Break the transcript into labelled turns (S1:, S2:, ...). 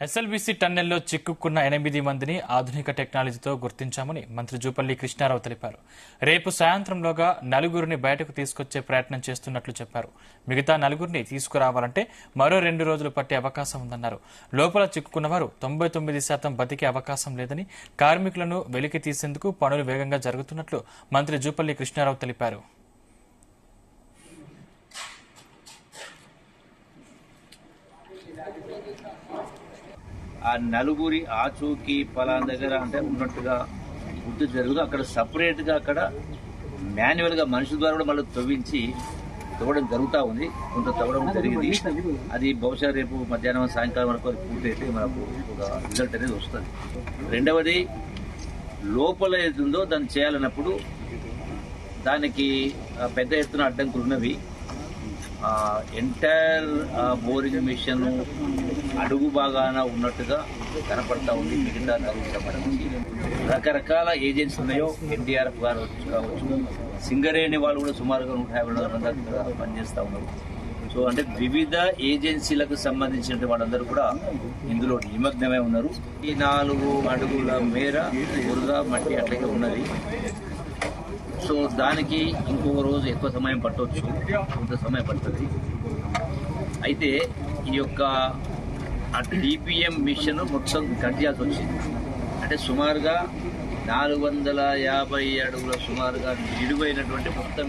S1: SLBC టన్నెల్లో చిక్కుకున్న 8 మందిని ఆధునిక టెక్నాలజీతో గుర్తించామని మంత్రి జూపల్లి కృష్ణారావు తెలిపారు. రేపు సాయంత్రంలోగా 4గురిని బయటకు తీసుకొచ్చే ప్రయత్నం చేస్తున్నట్లు చెప్పారు. మిగతా 4గురిని తీసుకురావాలంటే మరో 2 రోజులు పట్టే అవకాశం ఉందన్నారు. లోపల చిక్కుకున్నవారు 99% బతికే అవకాశం లేదని, కార్మికులను వెలికి తీసేందుకు పనులు వేగంగా జరుగుతున్నట్లు మంత్రి జూపల్లి కృష్ణారావు తెలిపారు.
S2: ఆ 4గురి ఆచూకీ పలానా దగ్గర అంటే ఉన్నట్టుగా గుర్తు జరుగుతుంది. అక్కడ సపరేట్గా అక్కడ మాన్యువల్గా మనుషుల ద్వారా కూడా మళ్ళీ తవ్వడం జరుగుతూ ఉంది. కొంత తవ్వడం జరిగింది. అది బహుశా రేపు మధ్యాహ్నం సాయంకాలం వరకు పూర్తి అయితే మనకు ఒక రిజల్ట్ అనేది వస్తుంది. రెండవది, లోపల ఏదుందో దాన్ని చేయాలన్నప్పుడు దానికి పెద్ద ఎత్తున అడ్డంకులు ఉన్నవి. ఎంటైర్ బోరింగ్ మిషన్ అడుగు బాగాన ఉన్నట్టుగా కనపడతా ఉంది. మిగతా సంబంధించి రకరకాల ఏజెన్సీ ఉన్నాయో, ఎన్డీఆర్ఎఫ్ గారు కావచ్చు, సింగరేణి వాళ్ళు కూడా సుమారుగా 150 మంది పనిచేస్తూ ఉన్నారు. సో అంటే వివిధ ఏజెన్సీలకు సంబంధించిన వాళ్ళందరూ కూడా ఇందులో నిమగ్నమై ఉన్నారు. ఈ 4 అడుగుల మేర బురద మట్టి అట్లాగే ఉన్నది. సో దానికి ఇంకొక రోజు ఎక్కువ సమయం పట్టవచ్చు, కొంత సమయం పడుతుంది. అయితే ఈ యొక్క డిపిఎం మిషన్ మొత్తం కట్ చేయాల్సి వచ్చింది. అంటే సుమారుగా 450 అడుగుల సుమారుగా నిలువైనటువంటి మొత్తం